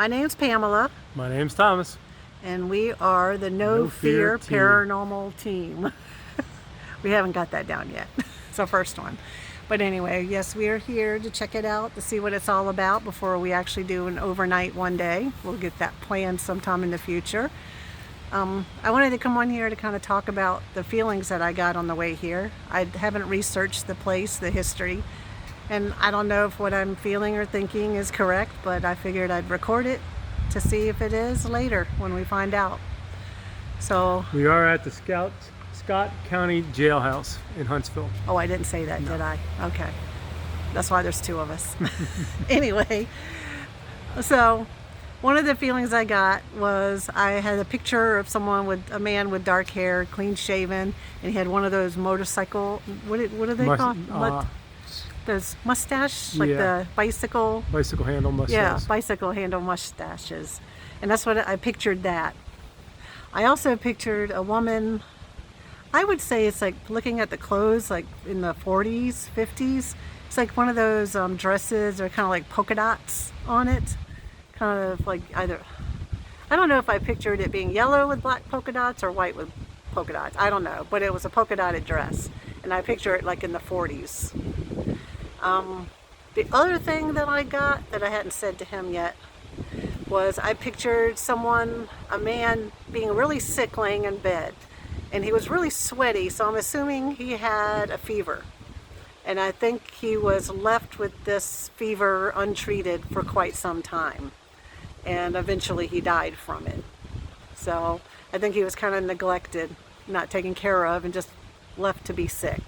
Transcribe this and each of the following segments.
My name's Pamela, My name's Thomas. and we are the No Fear Team. Paranormal team. We haven't got that down yet. It's our first one. But anyway, yes, we are here to check it out, to see what it's all about before we actually do an overnight one day. We'll get that planned sometime in the future. I wanted to come on here to kind of talk about the feelings that I got on the way here. I haven't researched the place, the history, and I don't know if what I'm feeling or thinking is correct, but I figured I'd record it to see if it is later when we find out. So we are at the Scott County Jailhouse in Huntsville. Oh, I didn't say that, no. Did I? Okay. That's why there's two of us. Anyway, so one of the feelings I got was I had a picture of a man with dark hair, clean shaven, and he had one of those motorcycle, what are they called? Those mustache, like the bicycle handle mustache. Yeah, bicycle handle mustaches. And that's what I pictured that. I also pictured a woman, I would say it's like looking at the clothes, like in the 40s, 50s. It's like one of those dresses or kind of like polka dots on it. Kind of like either, I don't know if I pictured it being yellow with black polka dots or white with polka dots. I don't know, but it was a polka dotted dress. And I picture it like in the 40s. The other thing that I got that I hadn't said to him yet was I pictured a man being really sick laying in bed. And he was really sweaty, so I'm assuming he had a fever. And I think he was left with this fever untreated for quite some time. And eventually he died from it. So I think he was kind of neglected, not taken care of, and just left to be sick.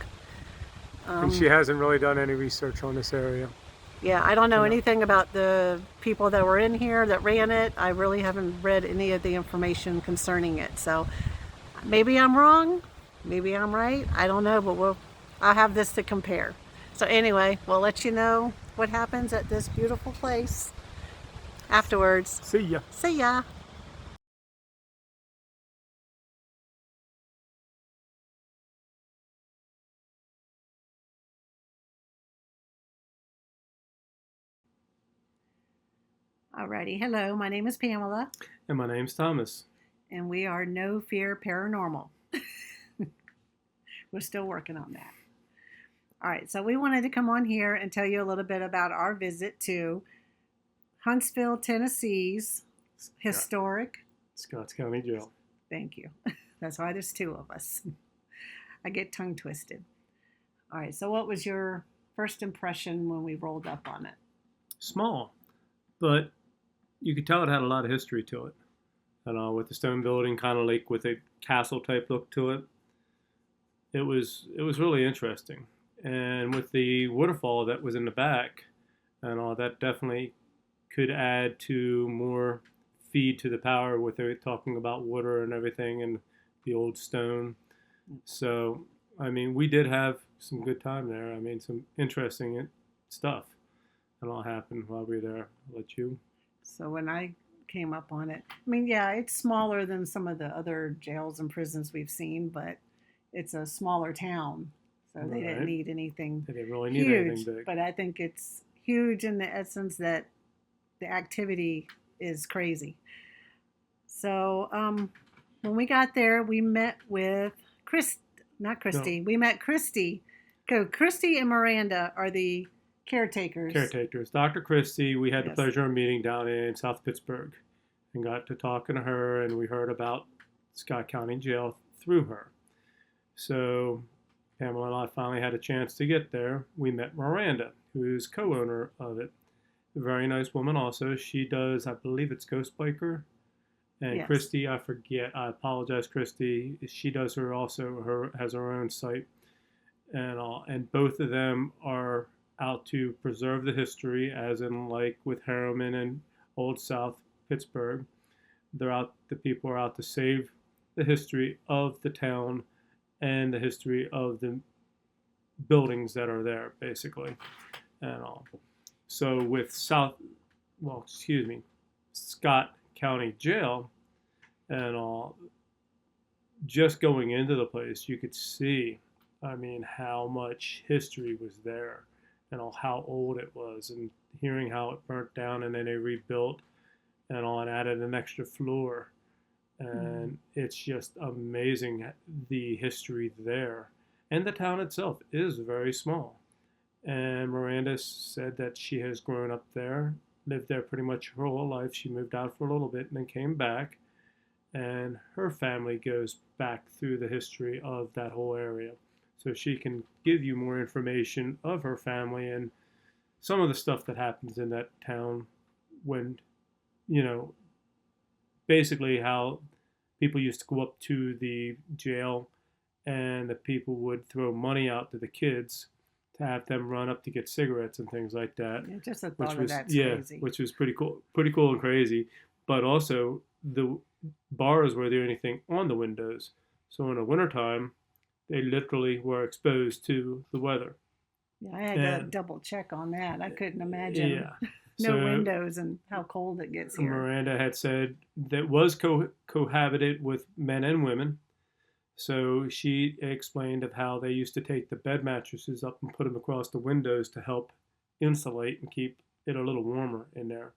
And she hasn't really done any research on this area. Yeah, I don't know anything about the people that were in here that ran it. I really haven't read any of the information concerning it. So maybe I'm wrong, maybe I'm right. I don't know, but I'll have this to compare. So anyway, we'll let you know what happens at this beautiful place afterwards. See ya. See ya. Alrighty, hello, my name is Pamela. And my name's Thomas. And we are No Fear Paranormal. We're still working on that. All right, so we wanted to come on here and tell you a little bit about our visit to Huntsville, Tennessee's historic Scott County Jail. Thank you. That's why there's two of us. I get tongue twisted. All right, so what was your first impression when we rolled up on it? Small, but you could tell it had a lot of history to it. And with the stone building, kind of like with a castle type look to it. It was really interesting. And with the waterfall that was in the back, and all that definitely could add to more feed to the power with it talking about water and everything and the old stone. So, I mean, we did have some good time there. I mean, some interesting stuff and all happened while we were there. I'll let you. So when I came up on it, I mean, yeah, it's smaller than some of the other jails and prisons we've seen, but it's a smaller town. So they didn't need anything They didn't really need huge, anything big. But I think it's huge in the essence that the activity is crazy. So when we got there, we met with we met Christy. Christy and Miranda are the caretakers. Dr. Christy, we had the pleasure of meeting down in South Pittsburgh and got to talking to her, and we heard about Scott County Jail through her. So Pamela and I finally had a chance to get there. We met Miranda, who's co-owner of it. A very nice woman also. She does, I believe it's Ghost Biker. And Christy, I forget. I apologize, Christy. She does has her own site. And both of them are out to preserve the history, as in like with Harriman and Old South Pittsburgh. The people are out to save the history of the town and the history of the buildings that are there, basically, and all. So with Scott County Jail, and all, just going into the place, you could see, I mean, how much history was there, and how old it was, and hearing how it burnt down and then they rebuilt, and on added an extra floor. Mm. And it's just amazing the history there. And the town itself is very small. And Miranda said that she has grown up there, lived there pretty much her whole life. She moved out for a little bit and then came back. And her family goes back through the history of that whole area. So she can give you more information of her family and some of the stuff that happens in that town when, you know, basically how people used to go up to the jail and the people would throw money out to the kids to have them run up to get cigarettes and things like that, Yeah, just the which thought of was that's yeah, crazy. which was pretty cool and crazy. But also the bars were the only thing on the windows, so in the wintertime they literally were exposed to the weather. Yeah, I had to And double check on that. I couldn't imagine yeah, no so windows and how cold it gets here. Miranda had said that was cohabited with men and women. So she explained of how they used to take the bed mattresses up and put them across the windows to help insulate and keep it a little warmer in there.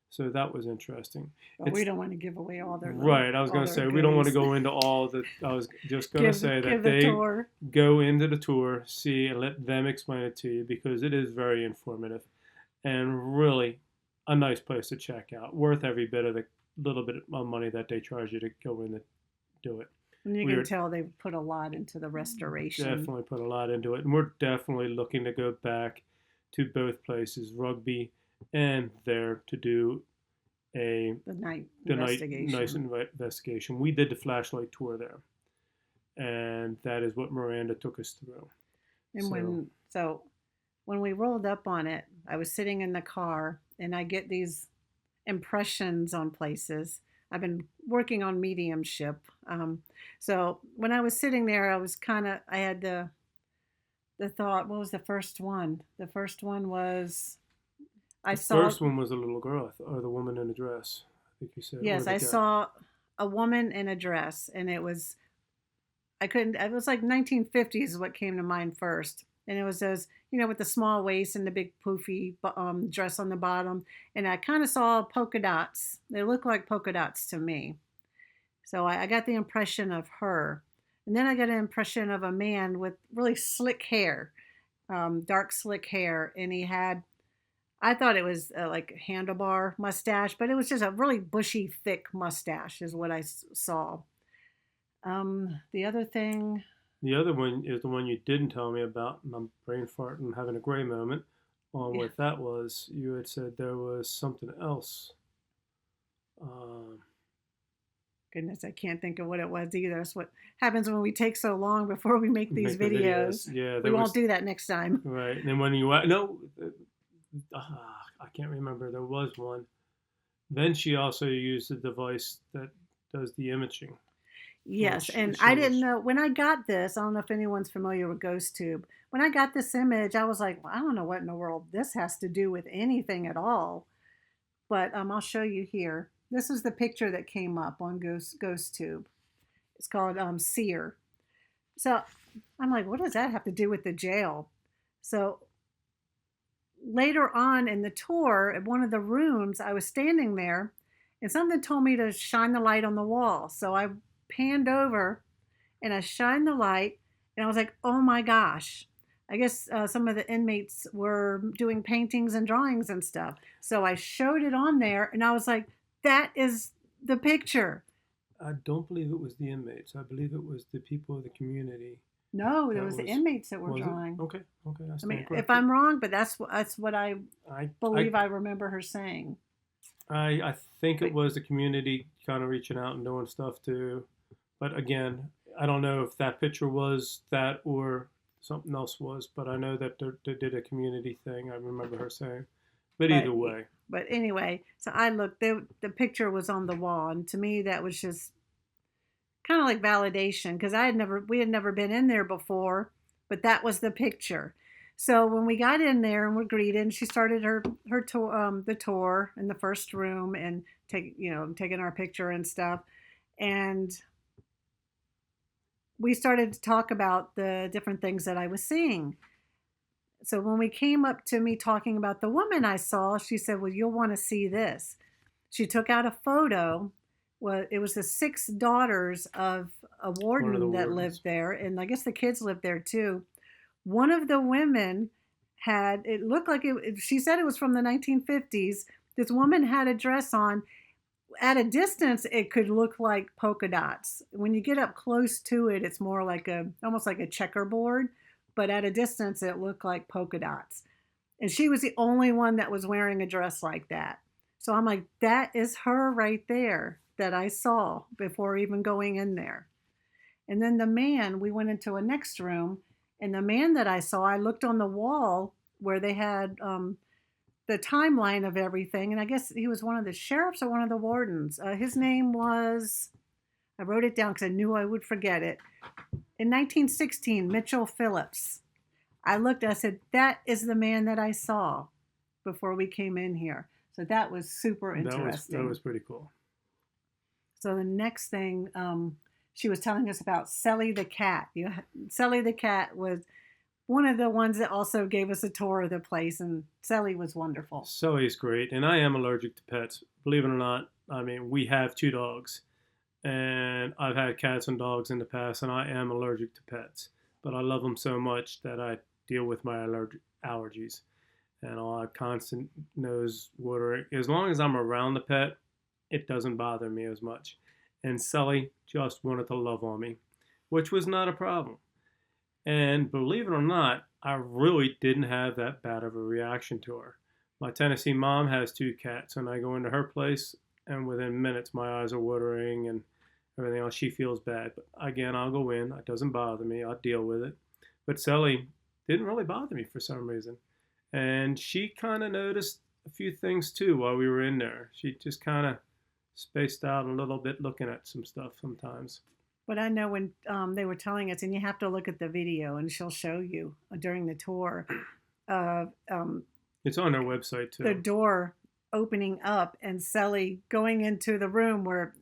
So that was interesting. But we It's don't want to give away all their little right. I was all going to their say we don't want to goodies. go into all the. I was just going to say Give that the they tour. go into the tour, see, and let them explain it to you because it is very informative and really a nice place to check out. Worth every bit of the little bit of money that they charge you to go in and do it. And you We can are tell they've put a lot into the restoration. definitely put a lot into it, and we're definitely looking to go back to both places, Rugby and there, to do a The night the nice investigation. investigation. We did the flashlight tour there, and that is what Miranda took us through. And So when we rolled up on it, I was sitting in the car and I get these impressions on places. I've been working on mediumship. So when I was sitting there, I was I had the thought, what was the first one? The first one was, I the saw, first one was the little girl, or the woman in the dress. I think you said, or yes, the I guy. saw a woman in a dress and I couldn't, it was like 1950s is what came to mind first. And it was those, with the small waist and the big poofy dress on the bottom. And I kind of saw polka dots. They looked like polka dots to me. So I got the impression of her. And then I got an impression of a man with really slick hair, dark slick hair. And I thought it was like a handlebar mustache, but it was just a really bushy, thick mustache, is what I saw. The other thing, The other one is the one you didn't tell me about, and I'm brain farting and having a gray moment on yeah, what that was. You had said there was something else. Um, goodness, I can't think of what it was either. That's what happens when we take so long before we make these make the videos. videos. Yeah, We there won't was do that next time. right. And then when you no, I can't remember. There was one. Then she also used the device that does the imaging, Yes, which and I didn't shows. know when I got this. I don't know if anyone's familiar with GhostTube. When I got this image, I was like, well, I don't know what in the world this has to do with anything at all. But I'll show you here. This is the picture that came up on GhostTube. It's called Seer. So I'm like, what does that have to do with the jail? So later on in the tour, at one of the rooms, I was standing there and something told me to shine the light on the wall. So I panned over and I shined the light and I was like, oh my gosh. I guess some of the inmates were doing paintings and drawings and stuff. So I showed it on there and I was like, that is the picture. I don't believe it was the inmates. I believe it was the people of the community. No, there That was the was inmates that were was it? drawing. Okay, okay, I I mean, stand if corrected. I'm wrong, but that's what I I I believe I remember her saying. I think But it was the community kind of reaching out and doing stuff too. But again, I don't know if that picture was that or something else was. But I know that they did a community thing. I remember her saying. But but either way, but anyway, so I looked. The picture was on the wall, and to me, that was just kind of like validation because we had never been in there before, but that was the picture. So when we got in there and we're greeted, and she started her tour, the tour in the first room, and taking our picture and stuff, and we started to talk about the different things that I was seeing. So when we came up to me talking about the woman I saw, she said, "Well, you'll want to see this." She took out a photo. Well, it was the 6 daughters of a One of the warden that lived wardens. there, and I guess the kids lived there too. One of the women had, it looked like she said it was from the 1950s. This woman had a dress on. At a distance, it could look like polka dots. When you get up close to it, it's more like almost like a checkerboard, but at a distance, it looked like polka dots. And she was the only one that was wearing a dress like that. So I'm like, that is her right there that I saw before even going in there. And then the man, we went into a next room, and the man that I saw, I looked on the wall where they had the timeline of everything, and I guess he was one of the sheriffs or one of the wardens. His name was, I wrote it down because I knew I would forget it. In 1916, Mitchell Phillips. I looked, I said, that is the man that I saw before we came in here. So that was super interesting. That was pretty cool. So the next thing, she was telling us about Selly the cat. Selly the cat was one of the ones that also gave us a tour of the place, and Selly was wonderful. Sally's great, and I am allergic to pets. Believe it or not, I mean, we have 2 dogs, and I've had cats and dogs in the past, and I am allergic to pets. But I love them so much that I deal with my allergies, and I'll have constant nose watering. As long as I'm around the pet, it doesn't bother me as much. And Sally just wanted to love on me, which was not a problem. And believe it or not, I really didn't have that bad of a reaction to her. My Tennessee mom has 2 cats, and I go into her place, and within minutes my eyes are watering and everything else. She feels bad. But again, I'll go in. It doesn't bother me. I'll deal with it. But Sally didn't really bother me for some reason. And she kind of noticed a few things too while we were in there. She just kind of spaced out a little bit looking at some stuff sometimes. But I know when they were telling us, and you have to look at the video, and she'll show you during the tour of It's on our website too. the door opening up and Sally going into the room where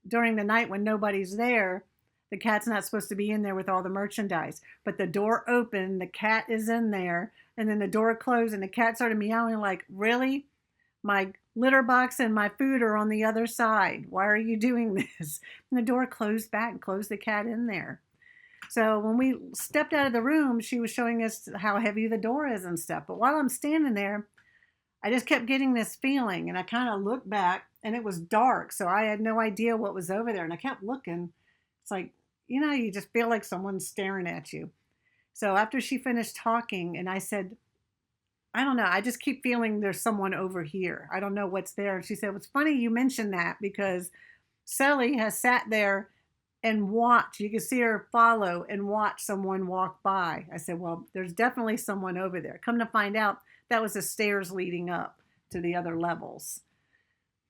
during the night when nobody's there, the cat's not supposed to be in there with all the merchandise. But the door opened, the cat is in there, and then the door closed, and the cat started meowing like, really? My litter box and my food are on the other side. Why are you doing this? And the door closed back and closed the cat in there. So when we stepped out of the room, she was showing us how heavy the door is and stuff. But while I'm standing there, I just kept getting this feeling, and I kind of looked back, and it was dark, so I had no idea what was over there. And I kept looking. It's like, you just feel like someone's staring at you. So after she finished talking, and I said, I don't know, I just keep feeling there's someone over here. I don't know what's there. And she said, it's funny you mentioned that because Sally has sat there and watched. You can see her follow and watch someone walk by. I said, well, there's definitely someone over there. Come to find out, that was the stairs leading up to the other levels.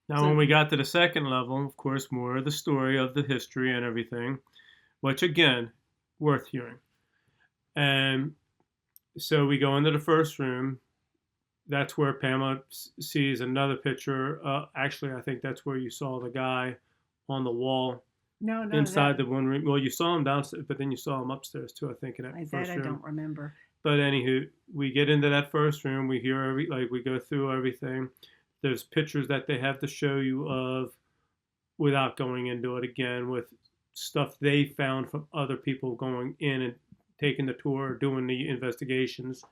Now, when we got to the second level, of course, more of the story of the history and everything, which again, worth hearing. And so we go into the first room. That's where Pamela sees another picture. Actually, I think that's where you saw the guy on the wall. No, inside the one room. Well, you saw him downstairs, but then you saw him upstairs too, I think, in that first room. I don't remember. But anywho, we get into that first room. We hear we go through everything. There's pictures that they have to show you of, without going into it again, with stuff they found from other people going in and taking the tour, doing the investigations.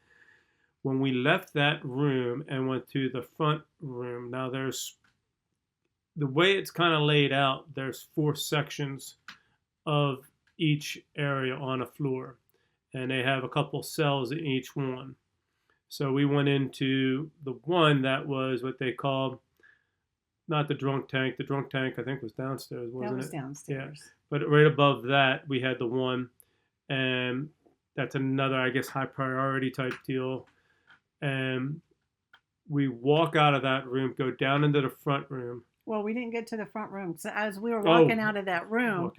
When we left that room and went to the front room, now there's, the way it's kind of laid out, there's 4 sections of each area on a floor, and they have a couple cells in each one. So we went into the one that was what they called, not the drunk tank. The drunk tank, I think, was downstairs, wasn't it? That was downstairs. Yeah. But right above that, we had the one, and that's another, I guess, high priority type deal. And we walk out of that room, go down into the front room. Well, we didn't get to the front room. So as we were walking out of that room,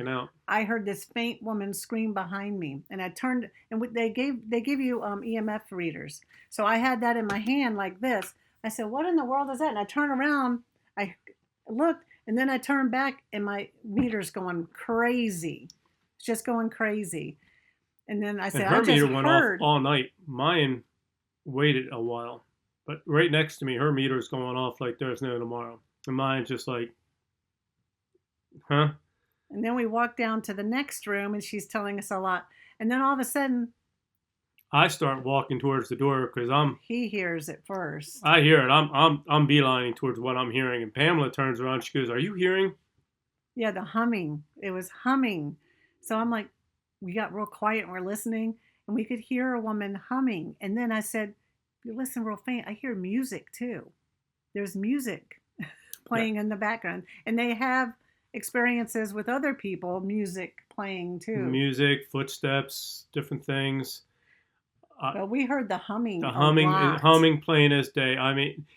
I heard this faint woman scream behind me, and I turned, and they give you EMF readers. So I had that in my hand like this. I said, "What in the world is that?" And I turned around, I looked, and then I turned back, and my meter's going crazy. It's just going crazy. And then I said, and her "I just meter went off all night. Mine waited a while, but right next to me, her meter's going off like there's no tomorrow." And mine's just like, huh? And then we walked down to the next room and she's telling us a lot. And then all of a sudden, I start walking towards the door because he hears it first. I hear it. I'm beelining towards what I'm hearing, and Pamela turns around. She goes, "Are you hearing?" Yeah, the humming. It was humming. So I'm like, we got real quiet and we're listening, and we could hear a woman humming. And then I said, you listen real faint. I hear music too. There's music Yeah. playing in the background. And they have experiences with other people, music playing too. Music, footsteps, different things. But we heard the humming. The a humming, lot. humming plain as day. I mean,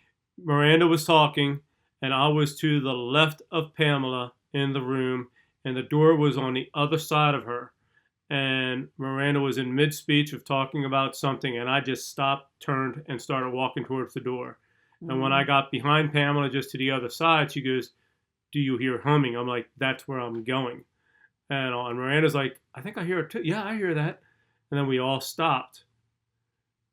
Miranda was talking, and I was to the left of Pamela in the room, and the door was on the other side of her. And Miranda was in mid speech of talking about something, and I just stopped, turned, and started walking towards the door. Mm-hmm. And when I got behind Pamela, just to the other side, she goes, "Do you hear humming?" I'm like, "That's where I'm going." And Miranda's like, "I think I hear it too." "Yeah, I hear that." And then we all stopped.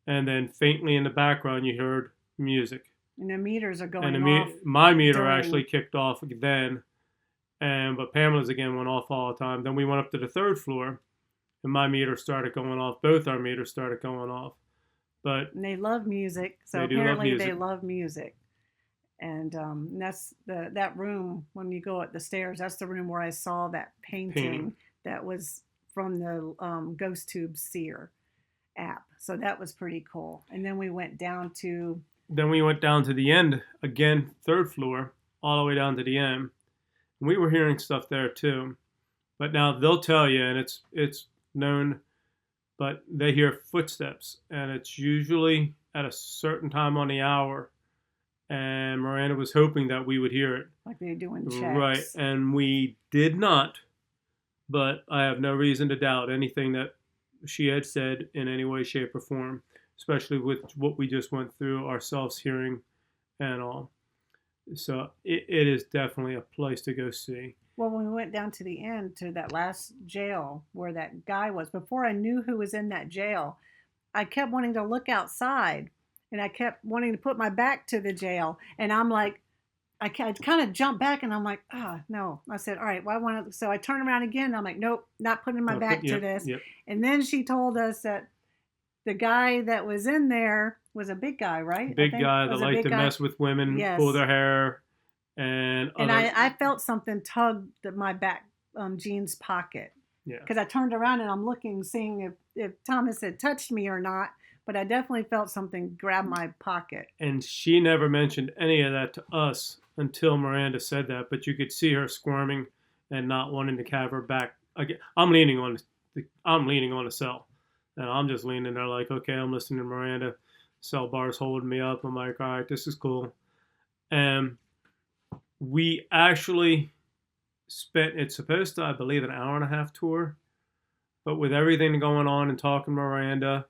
And then faintly in the background, you heard music. And the meters are going and off. My meter during... actually kicked off then. But Pamela's again went off all the time. Then we went up to the third floor, and my meter started going off. Both our meters started going off. But and they love music, so apparently they love music. And that's that room, when you go up the stairs, that's the room where I saw that painting. That was from the Ghost Tube Seer app. So that was pretty cool. And then we went down to the end, again, third floor, all the way down to the end. And we were hearing stuff there too. But now they'll tell you, and it's known, but they hear footsteps, and it's usually at a certain time on the hour. And Miranda was hoping that we would hear it. Like they're doing checks. Right, and we did not, but I have no reason to doubt anything that she had said in any way, shape, or form, especially with what we just went through ourselves hearing and all. So it is definitely a place to go see. Well, when we went down to the end, to that last jail where that guy was, before I knew who was in that jail, I kept wanting to look outside, and I kept wanting to put my back to the jail. And I'm like, I kind of jumped back, and I'm like, no. I said, all right, well, I want to. So I turned around again, and I'm like, nope, not putting my back to this. Yep. And then she told us that the guy that was in there was a big guy, right? Big guy that liked to mess with women, yes. Pull their hair, and I felt something tug my back jeans pocket. Yeah. Because I turned around and I'm looking, seeing if Thomas had touched me or not. But I definitely felt something grab my pocket. And she never mentioned any of that to us until Miranda said that. But you could see her squirming and not wanting to have her back. Again, I'm leaning on the cell, and I'm just leaning there like, okay, I'm listening to Miranda. Cell bar's holding me up. I'm like, all right, this is cool. And we actually spent, it's supposed to, I believe, an hour and a half tour, but with everything going on and talking to Miranda,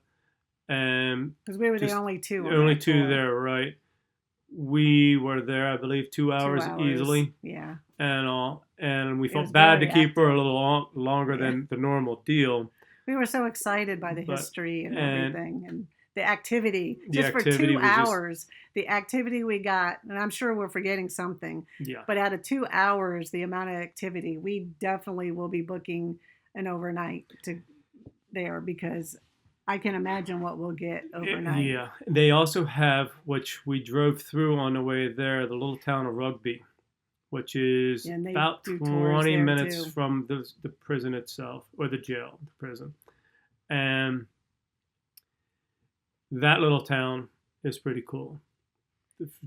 and because we were the only two there, right? We were there, I believe, 2 hours easily. Yeah. And we felt bad to keep her a little longer than the normal deal. We were so excited by the history and everything, and the activity. Just for 2 hours, the activity we got, and I'm sure we're forgetting something. Yeah. But out of 2 hours, the amount of activity, we definitely will be booking an overnight to there, because I can imagine what we'll get overnight. Yeah. They also have, which we drove through on the way there, the little town of Rugby, which is about 20 minutes from the prison itself, or the jail, the prison. And that little town is pretty cool.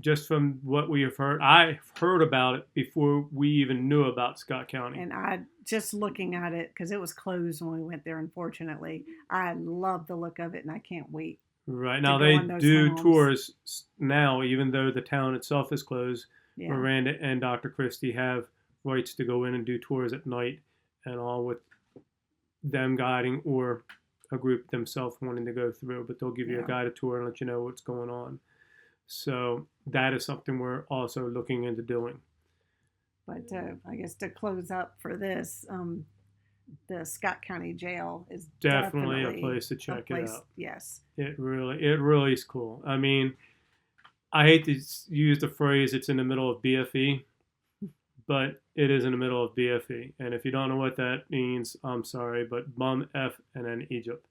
Just from what we have heard, I heard about it before we even knew about Scott County. And I just looking at it, because it was closed when we went there, unfortunately. I love the look of it, and I can't wait. Right. Now they do tours now, even though the town itself is closed. Yeah. Miranda and Dr. Christie have rights to go in and do tours at night, and all with them guiding, or a group themselves wanting to go through. But they'll give you a guided tour and let you know what's going on. So that is something we're also looking into doing. But I guess to close up for this, the Scott County Jail is definitely a place to check it out. Yes. It really is cool. I mean, I hate to use the phrase "it's in the middle of BFE," but it is in the middle of BFE. And if you don't know what that means, I'm sorry, but bum F and then Egypt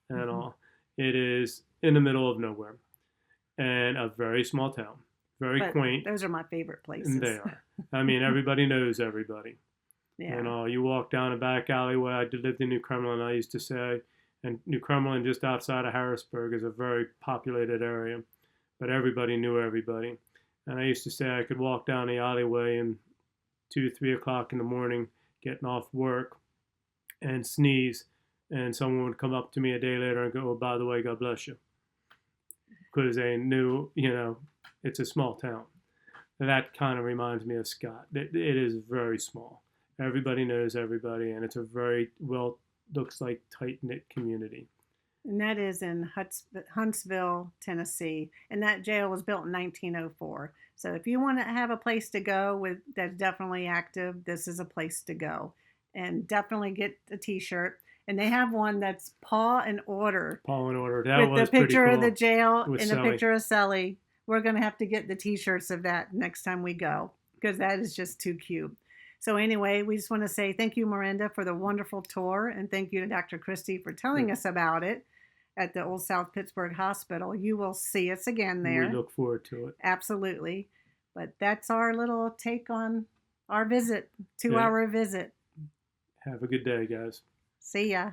and all. It is in the middle of nowhere and a very small town, very But quaint. those are my favorite places. And they are. I mean, everybody knows everybody. Yeah. And all. You walk down a back alleyway. I lived in New Kremlin, I used to say, and New Kremlin, just outside of Harrisburg, is a very populated area, but everybody knew everybody. And I used to say I could walk down the alleyway and 2, 3 o'clock in the morning, getting off work, and sneeze, and someone would come up to me a day later and go, "Oh, by the way, God bless you," because they knew, it's a small town. And that kind of reminds me of Scott. It is very small. Everybody knows everybody, and it's a very looks like tight knit community. And that is in Huntsville, Tennessee. And that jail was built in 1904. So if you want to have a place to go that's definitely active, this is a place to go. And definitely get a T-shirt. And they have one that's Paw and Order. Paw and Order. That with was the picture pretty of cool. the jail With and Sally. a picture of Sully. We're going to have to get the T-shirts of that next time we go because that is just too cute. So anyway, we just want to say thank you, Miranda, for the wonderful tour. And thank you to Dr. Christie for telling us about it at the Old South Pittsburgh Hospital. You will see us again there. We look forward to it. Absolutely. But that's our little take on our visit, 2-hour visit. Have a good day, guys. See ya.